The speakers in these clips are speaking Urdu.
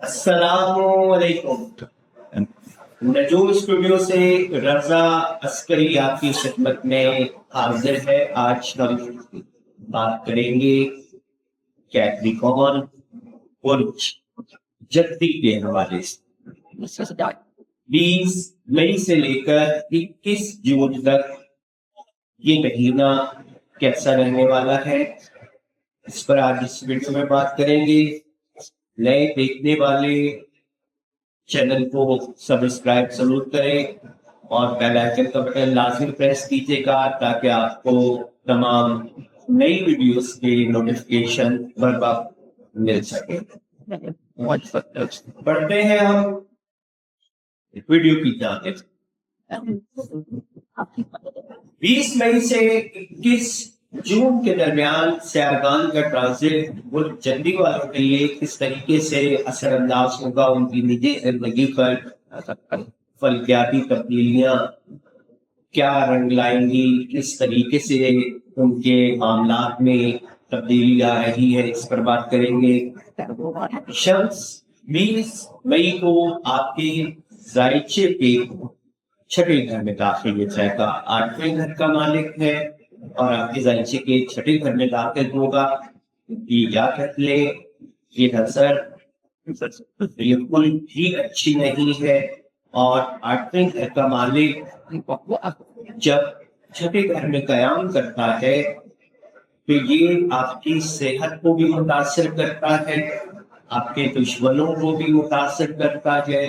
السلام علیکم۔ نجوم اسٹوڈیو سے رضا عسکری آپ کی خدمت میں حاضر ہے۔ آج ہم بات کریں گے کیپریکارن برج جدی کے حوالے سے 20 مئی سے لے کر 21 جون تک یہ مہینہ کیسا رہنے والا ہے، اس پر آج اس ویڈیو میں بات کریں گے۔ نئے دیکھنے والے چینل کو سبسکرائب ضرور کریں اور بیل آئیکن کا بٹن لازمی پریس کیجیے گا تاکہ آپ کو تمام نئی ویڈیوز کے نوٹیفیکیشن بر وقت مل سکے۔ بڑھتے ہیں ہم ویڈیو کی جانب۔ 20 مئی سے 21 جون کے درمیان سیارگان کا ٹرانزٹ برج جدی والوں کے لیے کس طریقے سے اثر انداز ہوگا، ان کی نجی زندگی پر فلکیاتی تبدیلیاں کیا رنگ لائیں گی، کس طریقے سے ان کے معاملات میں تبدیلی آ رہی ہے، اس پر بات کریں گے۔ شمس 20 مئی کو آپ کے ذائچے کے چھٹے گھر میں داخل ہو جائے گا۔ 8ویں گھر کا مالک ہے اور آپ کے ذائچے کے چھٹے گھر میں داخل ہوگا۔ یہ یاد رکھ لیں، یہ نظر بالکل بھی اچھی نہیں ہے، اور 8ویں گھر کا مالک جب چھٹے گھر میں قیام کرتا ہے تو یہ آپ کی صحت کو بھی متاثر کرتا ہے، آپ کے دشمنوں کو بھی متاثر کرتا ہے،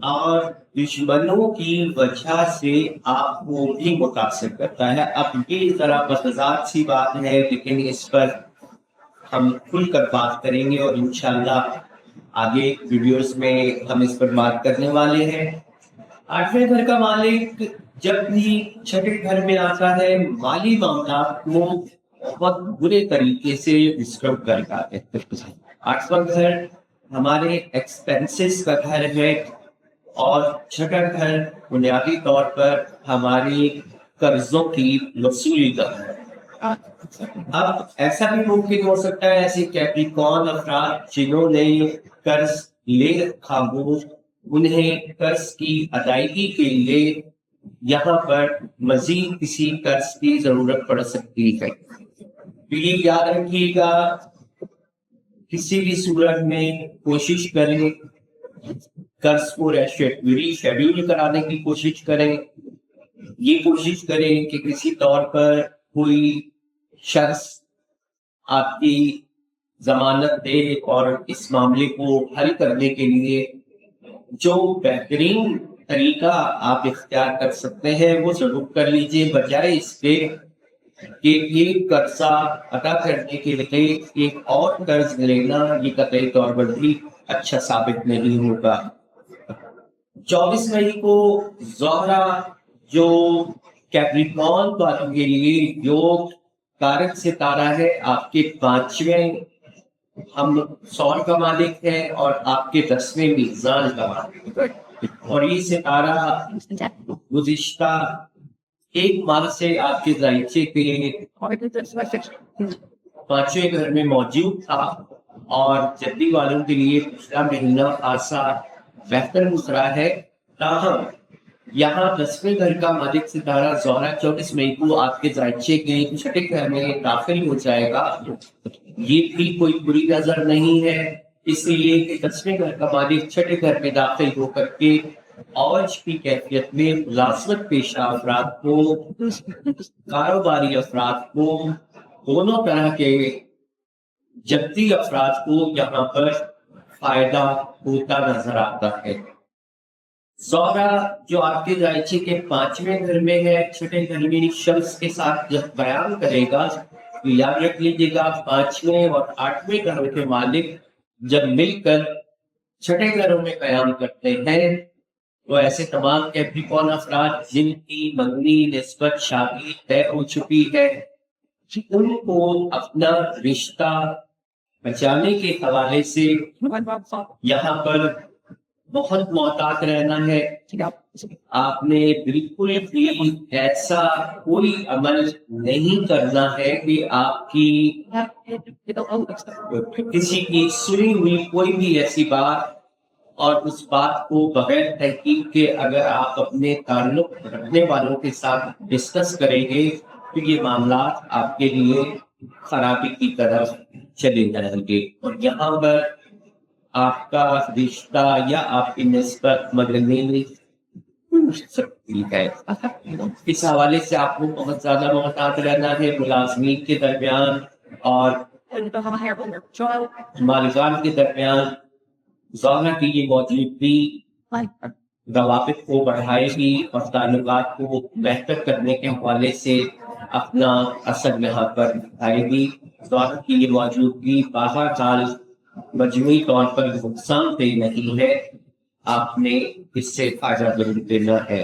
اور دشمنوں کی وجہ سے آپ کو بھی متاثر کرتا ہے۔ اب یہ ذرا بذات سی بات ہے، لیکن اس پر ہم کھل کر بات کریں گے اور انشاءاللہ آگے ویڈیوز میں ہم اس پر بات کرنے والے ہیں۔ 8ویں گھر کا مالک جب بھی چھٹے گھر میں آتا ہے مالی معاملات کو بہت برے طریقے سے ڈسٹرب کرتا ہے۔ 8واں گھر ہمارے ایکسپینسز کا گھر ہے اور چھٹا گھر بنیادی طور پر ہماری قرضوں کی وصولی کا ہے۔ اب ایسا بھی ممکن ہو سکتا ہے ایسے کیپریکارن افراد جنہوں نے قرض لے رکھا ہو، انہیں قرض کی ادائیگی کے لیے یہاں پر مزید کسی قرض کی ضرورت پڑ سکتی ہے۔ یہ یاد رکھیے گا، کسی بھی صورت میں کوشش کریں قرض کو شیڈیول کرانے کی کوشش کریں، یہ کوشش کریں کہ کسی طور پر کوئی شخص آپ کی ضمانت دے اور اس معاملے کو حل کرنے کے لیے جو بہترین طریقہ آپ اختیار کر سکتے ہیں وہ ضرور کر لیجیے، بجائے اس کے کہ ایک قرضہ ادا کرنے کے لیے ایک اور قرض لینا یہ قطعی طور پر بھی اچھا ثابت نہیں ہوگا۔ 24 مئی کو زہرہ جو کیپریکارن والوں کے لیے یوگ کارک ستارہ ہے، آپ کے 5ویں ہم سور کا مالک ہے اور آپ کے 10ویں میزان کا مالک ہے، اور یہ ستارہ گزشتہ 1 ماہ سے آپ کے ذائچے کے 5ویں گھر میں موجود تھا، اور جدی والوں کے لیے پچھلا مہینہ خاصا بہتر گزرا ہے۔ تاہم یہاں 10ویں گھر کا مالک ستارہ زہرہ 24 مئی کو آپ کے ذائچے کے چھٹے گھر میں داخل ہو جائے گا۔ یہ بھی کوئی بری نظر نہیں ہے، اس لیے کہ 10ویں گھر کا مالک چھٹے گھر میں داخل ہو کر کے اوج کی کیفیت میں ملازمت پیشہ افراد کو، کاروباری افراد کو، دونوں طرح کے جدی افراد کو یہاں پر فائدہ ہوتا نظر آتا ہے۔ زہرہ جو آپ کے ذائچے کے 5ویں گھر میں ہے، چھٹے گھر میں شمس کے ساتھ جب قیام کرے گا، یاد رکھ لیجیے گا 5ویں اور 8ویں گھروں کے مالک جب مل کر چھٹے گھروں میں قیام کرتے ہیں تو ایسے تمام کیپریکارن افراد جن کی منگنی نسبت شادی طے ہو چکی ہے، ان کو اپنا رشتہ بچانے کے حوالے سے یہاں پر بہت محتاط رہنا ہے. آپ نے بالکل بھی ایسا کوئی عمل نہیں کرنا ہے کہ آپ کی کسی کی سنی ہوئی کوئی بھی ایسی بات اور اس بات کو بغیر تحقیق کے اگر آپ اپنے تعلق رکھنے والوں کے ساتھ ڈسکس کریں گے تو یہ معاملات آپ کے لیے خرابی کی طرف چلے جائیں گے. اور یہاں پر آپ کا رشتہ یا آپ کی نسبت بدلنے میں سکتی ہے. اس حوالے سے آپ کو بہت زیادہ محتاط رہنا ہے ملازمین کے درمیان اور مالکان کے درمیان. ظاہر کی یہ موجودگی روابط کو بڑھائے گی اور تعلقات کو بہتر کرنے کے حوالے سے اپنا اثر یہاں پر آئے گی. ظاہر کی یہ موجودگی بہرحال مجموعی طور پر نقصان دہ نہیں ہے. آپ نے اس سے فائدہ ضرور دینا ہے.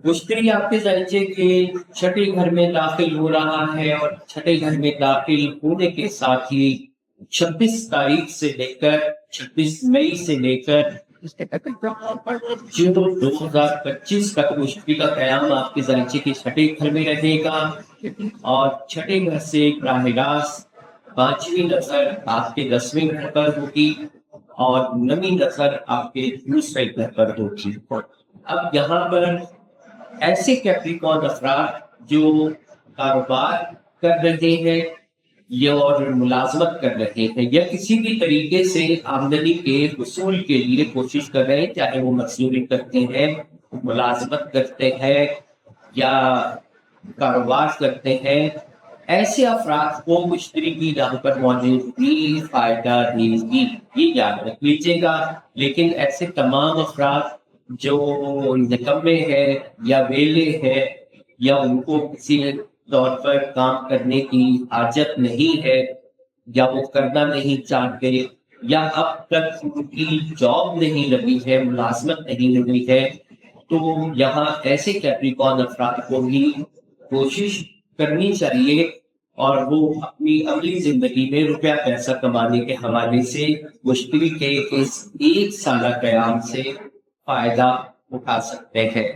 مشتری آپ کے درجے کے چھٹے گھر میں داخل ہو رہا ہے اور چھٹے گھر میں داخل ہونے کے ساتھ ہی 26 تاریخ سے لے کر 26 مئی سے لے کر جو 2025 تک مشتری کا قیام آپ کے درجے کے چھٹے گھر میں رہے گا اور چھٹے گھر سے براہ راست 5ویں نظر آپ کے 10ویں گھر پر ہوگی اور 9ویں نظر آپ کے دوسرے گھر پر ہوگی. اب یہاں پر ایسے کیپریکارن افراد جو کاروبار کر رہے ہیں یا اور ملازمت کر رہے ہیں یا کسی بھی طریقے سے آمدنی کے حصول کے لیے کوشش کر رہے ہیں, چاہے وہ مزدوری کرتے ہیں, ملازمت کرتے ہیں یا کاروبار کرتے ہیں, ایسے افراد کو مشتری کی یہاں پر موجودگی فائدہ دے گی. یہ یاد رکھ لیجیے گا. لیکن ایسے تمام افراد جو نکمے ہیں یا ویلے ہیں یا ان کو کسی طور پر کام کرنے کی حاجت نہیں ہے یا وہ کرنا نہیں چاہتے یا اب تک ان کی جاب نہیں لگی ہے, ملازمت نہیں لگی ہے, تو یہاں ایسے کیپریکارن افراد کو بھی کوشش کرنی چاہیے اور وہ اپنی عملی زندگی میں روپیہ پیسہ کمانے کے حوالے سے مشتری کے اس 1 سالہ قیام سے فائدہ اٹھا سکتے ہیں.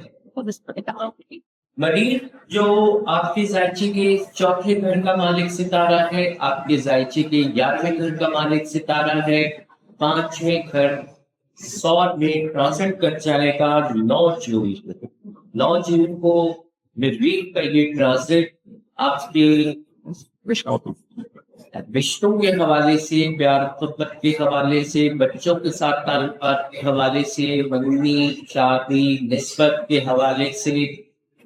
مریض جو آپ کے ذائچے کے 4تھے گھر کا مالک ستارہ ہے, آپ کے ذائچے کے 11ویں گھر کا مالک ستارہ ہے, 5ویں گھر 100 میں ٹرانسٹ کر جائے گا 9 جون کو مریخ کا یہ ٹرانزٹ آپ کے رشتوں کے حوالے سے, پیار محبت کے حوالے سے, بچوں کے ساتھ تعلقات کے حوالے سے, منگنی شادی نسبت کے حوالے سے,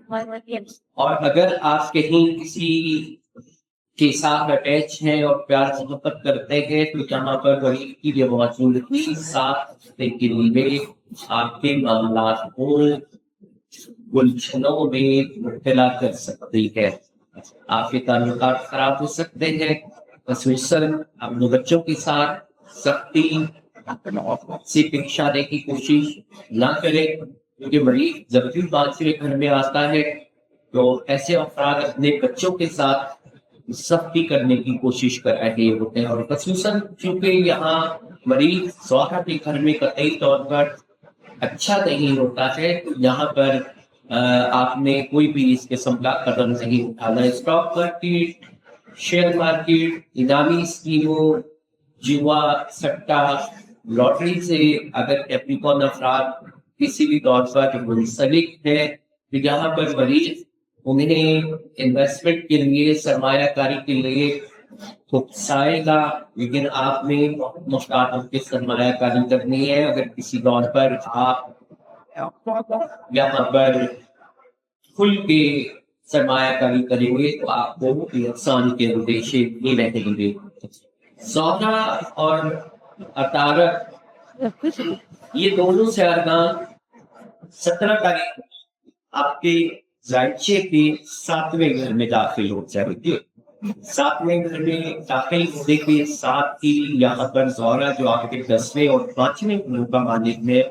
اور اگر آپ کہیں کسی کے ساتھ اٹیچ ہیں اور پیار محبت کرتے ہیں تو جہاں پر غریب کی یہ موجودگی 7 ہفتے کے لیے آپ کے معاملات کو گلچھنوں میں مبتلا کر سکتی ہے. آپ کے تعلقات خراب ہو سکتے ہیں, خصوصاً اپنے بچوں کے ساتھ سختی سے پیش آنے کی کوشش نہ کریں, کیونکہ مریض جب بھی 5ویں گھر میں آتا ہے تو ایسے افراد اپنے بچوں کے ساتھ سختی کرنے کی کوشش کر رہے ہوتے ہیں, اور خصوصاً چونکہ یہاں مریض ظاہر کے گھر میں قطعی طور پر اچھا نہیں ہوتا ہے, تو یہاں پر آپ نے کوئی بھی اس قسم کا قدم نہیں اٹھانا. اسٹاک مارکیٹ, شیئر مارکیٹ, انعامی اسکیموں, جوا, سٹا, لاٹری سے اگر کیپریکارن افراد کسی بھی طور پر منسلک ہے تو یہاں پر مریض انہیں انویسٹمنٹ کے لیے, سرمایہ کاری کے لیے اکسائے گا, لیکن آپ نے محتاط ہو کے سرمایہ کاری کرنی ہے. اگر کسی دور پر آپ یہاں پر کھل کے سرمایہ کاری کریں گے تو آپ کو نقصان کے اندیشے نہیں رہیں گے. زہرہ اور عطارد یہ دونوں سیارگان 17 تاریخ آپ کے ذائچے کے 7ویں گھر میں داخل ہو جائے گی. 7ویں گھر میں داخل ہونے کے ساتھ ہی یہاں پر زہرہ جو آپ کے 10ویں اور 5ویں گھروں کا مالک ہے,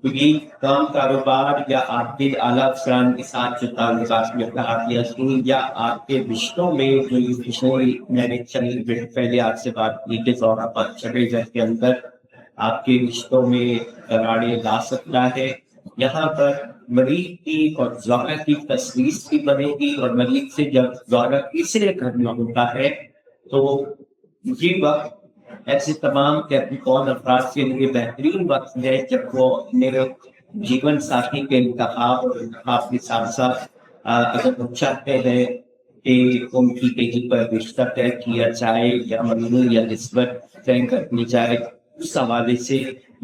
یہ کام کاروبار یا آپ کے اعلیٰ افسران کے ساتھ جو تعلقات میں یا آپ کے رشتوں میں جو میں نے چند منٹ پہلے آپ سے بات کی کہ زہرہ 5 چھٹے گھر کے اندر آپ کے رشتوں میں دراڑیں لا سکتا ہے۔ یہاں پر مریض کی اور زہرا کی تصویر بھی بنے گی، اور مریض سے جب زہرا تیسرے گھر میں ہوتا ہے تو یہ وقت ایسے تمام کیپریکارن افراد کے لیے بہترین وقت ہے جب وہ میرے جیون ساتھی کے انتخاب کے ساتھ ساتھ اگر وہ چاہتے ہیں کہ ان کی کہیں پر رشتہ طے کیا جائے یا ممنوع یا نسبت طے کرنی جائے، اس حوالے سے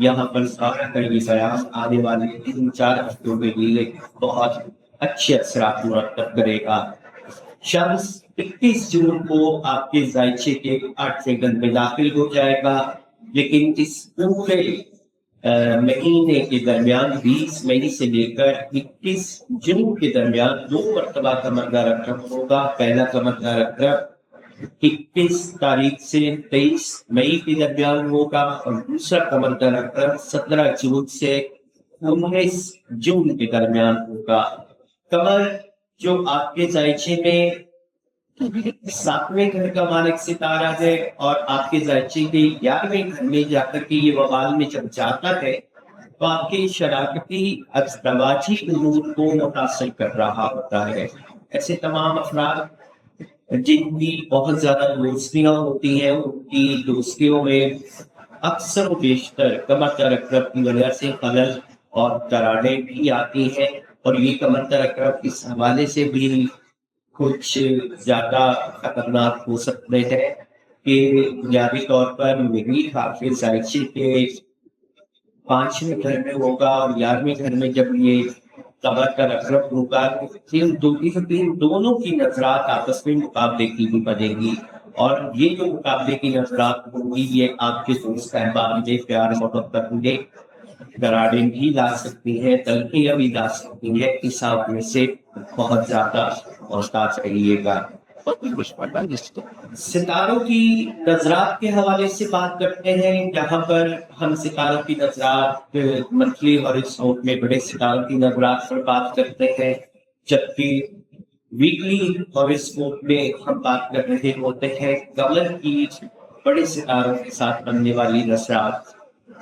یہاں پر سارا کا یہ بیان آنے والے 3-4 ہفتوں کے لیے بہت اچھے اثرات مرتب کرے گا۔ شمس 21 جون کو آپ کے ذائچے کے 8ویں گھر میں داخل ہو جائے گا، لیکن اس پورے مہینے کے درمیان 20 مئی سے لے کر 21 جون کے درمیان 2 مرتبہ قمر اکرم ہوگا۔ پہلا قمر اکرم 21 تاریخ سے 23 مئی کے درمیان ہوگا، اور دوسرا قمر اکرم 17 جون سے 19 جون کے درمیان ہوگا۔ قمر جو آپ کے ذائچے میں 7ویں گھر کا مالک ستارہ ہے، اور آپ کے ذائچے کے 11ویں گھر میں جا کر کے یہ وبال میں جب جاتا ہے تو آپ کے شراکتی ازدواجی امور کو متاثر کر رہا ہوتا ہے۔ ایسے تمام افراد جن کی بہت زیادہ دوستیاں ہوتی ہیں، ان کی دوستیوں میں اکثر و بیشتر قمر اکرم کی وجہ سے خلل اور دراڑیں بھی آتی ہیں، اور یہ قمر اکرم اس حوالے سے بھی کچھ زیادہ خطرناک ہو سکتے ہیں کہ بنیادی طور پر میری حافظ ذائچے کے 5ویں گھر میں ہوگا، اور 11ویں گھر میں جب یہ قمر اکرم ہوگا، دونوں کی نظرات آپس میں مقابلے کی بھی بنے گی، اور یہ جو مقابلے کی نظرات ہوں گی یہ آپ کے دوست احباب میں پیار محبت میں دراڑیں بھی لا سکتی ہیں، تلخیاں بھی لا سکتی ہیں۔ اس حوالے سے بہت زیادہ محتاط رہیے گا۔ ستاروں کی نظرات کے حوالے سے بات کرتے ہیں۔ یہاں پر ہم ستاروں کی نظرات منتھلی ہاریزونٹ میں بڑے ستاروں کی نظرات پر بات کرتے ہیں، جبکہ ویکلی ہاریزونٹ میں ہم بات کر رہے ہوتے ہیں قمر کی بڑے ستاروں کے ساتھ بننے والی نظرات۔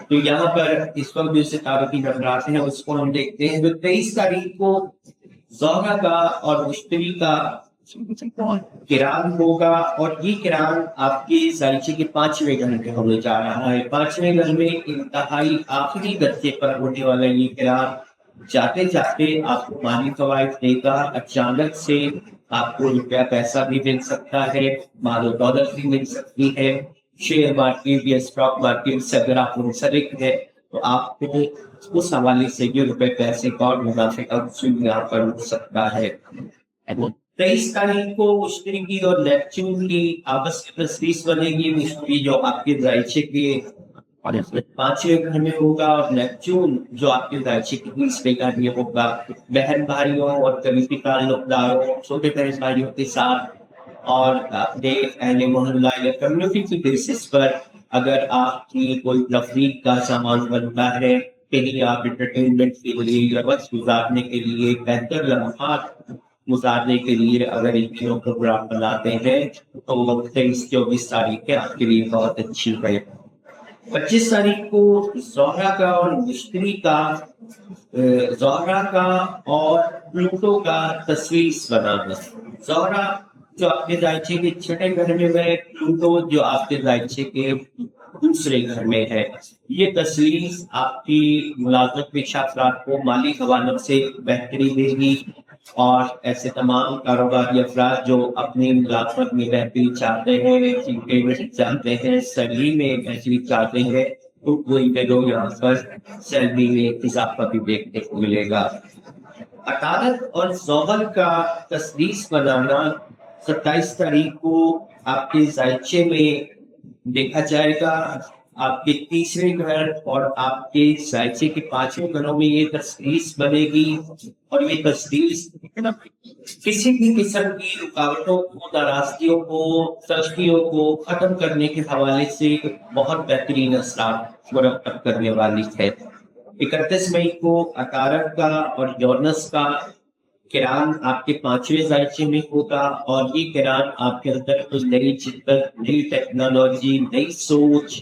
تو یہاں پر اس وقت جو ستاروں کی نظرات ہیں اس کو ہم دیکھتے ہیں۔ جو 23 تاریخ کو زہرا کا اور مشتری کا کران ہوگا، اور یہ کران آپ کے ذائچے کے 5ویں گھر میں ہونے جا رہا ہے۔ 5ویں گھر میں انتہائی آخری درجے پر ہونے والا یہ کران جاتے جاتے آپ کو مالی فوائد دے گا۔ اچانک سے آپ کو روپیہ پیسہ بھی مل سکتا ہے، مال و دولت بھی مل سکتی ہے۔ شیئر مارکیٹ یا اسٹاک مارکیٹ سے اگر آپ منسلک ہے تو آپ کو اس حوالے سے یہ روپے پیسے کا اور منافع کا حصول یہاں پر ہو سکتا ہے۔ 23 تاریخ کو مشتری کی اور نیپچون کی آپس کی تصویر بنے گی۔ مشتری جو آپ کے ذائچے کے 5ویں گھر میں ہوگا، اور نیپچون جو آپ کے ذائچے کے 20ویں گھر میں ہوگا۔ بہن بھائیوں اور قریبی تعلق داروں، چھوٹے بہن بھائیوں کے ساتھ اور اپنے اہل محلہ یا کمیونٹی کی بیسس پر اگر آپ کی کوئی تفریح کا سامان بنتا ہے، کہیں آپ انٹرٹینمنٹ کے لیے یا وقت گزارنے کے لیے، بہتر لمحات گزارنے کے لیے اگر ان چیزوں کو پروگرام بناتے ہیں تو وہ 23-24 تاریخ کے آپ کے لیے بہت اچھی ہے۔ 25 تاریخ کو زہرا کا اور مشتری کا زہرا کا اور پلوٹو کا تصویر بنانا۔ زہرا جو آپ کے ذائچے کے 6 گھر میں ہے، پلوٹو جو آپ کے ذائچے کے 2 گھر میں ہے۔ یہ تصویر آپ کی ملازمت پیشہ افراد کو مالی حوالوں سے بہتری دے گی، اور ایسے تمام کاروباری افراد جو اپنی ملازمت میں بہتری چاہتے ہیں، چاہتے ہیں، سیلری میں بہتری چاہتے ہیں، تو کوئی لوگ یہاں پر سیلری میں اضافہ بھی دیکھنے کو ملے گا۔ عطارد اور زحل کا تصویر بنانا 27 تاریخ کو آپ کے ذائچے میں دیکھا جائے گا۔ آپ کے 3ویں گھر اور آپ کے ذائچے کے 5ویں گھروں میں یہ تصویر بنے گی، اور یہ تصویر کسی بھی قسم کی رکاوٹوں کو، ناراضگیوں کو، تلخیوں کو ختم کرنے کے حوالے سے بہت بہترین اثرات مرتب کرنے والی ہے۔ 31 مئی کو عطارد کا اور یونس کا کران آپ کے 5ویں ذائچے میں ہوگا، اور یہ کران آپ کے اندر کچھ نئی جدت، نئی ٹیکنالوجی، نئی سوچ،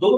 2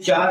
4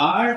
8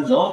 9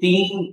3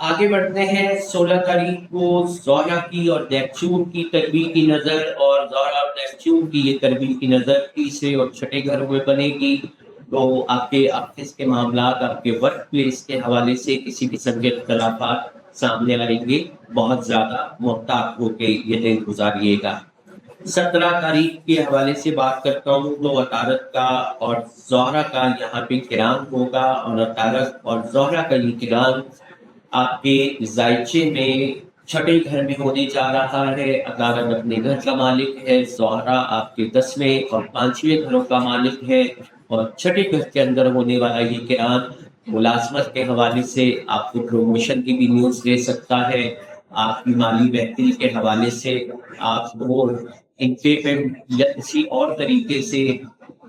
آگے بڑھتے ہیں 16 تاریخ کو زہرہ کی اور نیپچون کی تربیت کی نظر، اور زہرہ اور نیپچون کی یہ تربیت کی نظر تیسرے اور چھٹے گھر میں بنے گی، تو آپ کے آفس کے معاملات، آپ کے ورک پلیس کے حوالے سے کسی قسم کے اختلافات سامنے آئیں گے، بہت زیادہ محتاط ہو کے یہ دن گزاریے گا۔ 17 تاریخ کے حوالے سے بات کرتا ہوں تو عطارد کا اور زہرہ کا یہاں پہ کرام ہوگا، اور عطارد اور زہرہ کا یہ کرام آپ کے ذائچے میں چھٹے گھر میں ہونے جا رہا ہے۔ عطارد اپنے گھر کا مالک ہے، زہرہ آپ کے 10ویں اور 5ویں گھروں کا مالک ہے، اور چھٹے گھر کے اندر ہونے والا یہ کرام ملازمت کے حوالے سے آپ کو پروموشن کی بھی نیوز دے سکتا ہے، آپ کی مالی بہتری کے حوالے سے آپ کو انکریمنٹ یا کسی اور طریقے سے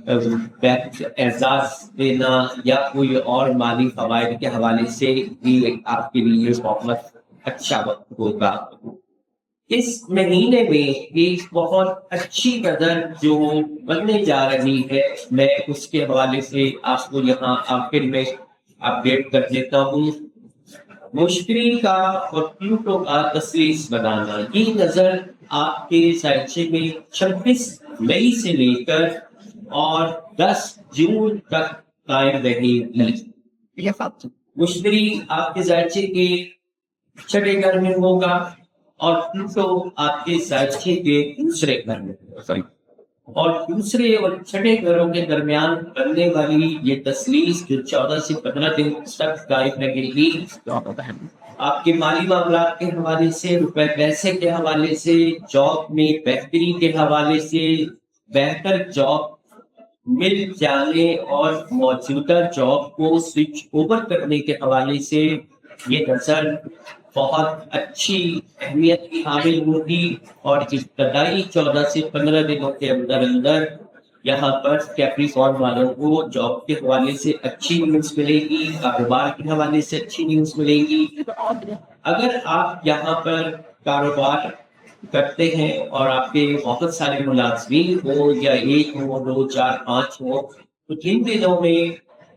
اعزاز دینا یا کوئی اور مالی فوائد کے حوالے سے بھی آپ کے لیے بہت اچھا وقت ہوگا۔ اس مہینے میں ایک بہت اچھی قدر جو بننے جا رہی ہے، میں اس کے حوالے سے آپ کو یہاں آخر میں اپڈیٹ کر دیتا ہوں۔ مشتری کا اور پلوٹو کا تسلیس بنانا، یہ نظر آپ کے ذائچے میں 26 مئی سے لے کر اور 10 جون تک قائم رہے گی۔ مشتری آپ کے ذائچے کے چھٹے گھر میں ہوگا، اور پلوٹو آپ کے ذائچے کے دوسرے گھر میں ہوگا، اور دوسرے اور چھٹے گھروں کے درمیان بننے والی یہ تسلیس جو 14 سے 15 دن تک قائم رہے گی، آپ کے مالی معاملات کے حوالے سے، روپے پیسے کے حوالے سے، جاب میں بہتری کے حوالے سے، بہتر جاب مل جانے اور موجودہ جاب کو سوئچ اوور کرنے کے حوالے سے یہ نظر بہت اچھی اہمیت کی حامل ہوگی، اور ابتدائی 14 سے 15 دنوں کے اندر اندر یہاں پر کیپریکارن والوں کو جاب کے حوالے سے اچھی نیوز ملے گی، کاروبار کے حوالے سے اچھی نیوز ملے گی۔ اگر آپ یہاں پر کاروبار کرتے ہیں اور آپ کے بہت سارے ملازمین ہو، یا ایک ہو، 2، 4، 5 ہو، تو جن دنوں میں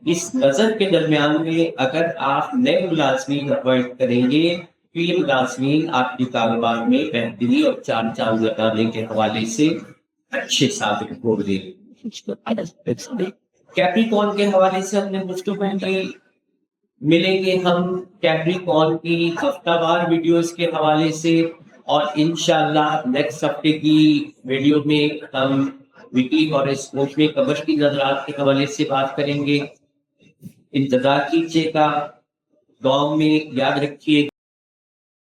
اس نظر کے درمیان میں اگر آپ نئے ملازمین اپوائنٹ کریں گے تو یہ ملازمین آپ کے کاروبار میں بہتری اور چار چاند لگانے کے حوالے سے اچھے ثابت ہو گئے۔ کیپریکارن کے حوالے سے ہم نے گفتگو کی، ملیں گے ہم کیپریکارن کی ہفتہ وار ویڈیوز کے حوالے سے، اور انشاءاللہ نیکسٹ ہفتے کی ویڈیو میں ہم ویکلی ہاروسکوپ میں قبر کی نظرات کے حوالے سے بات کریں گے۔ انتظار کیجیے گا، دعاؤں میں یاد رکھیے۔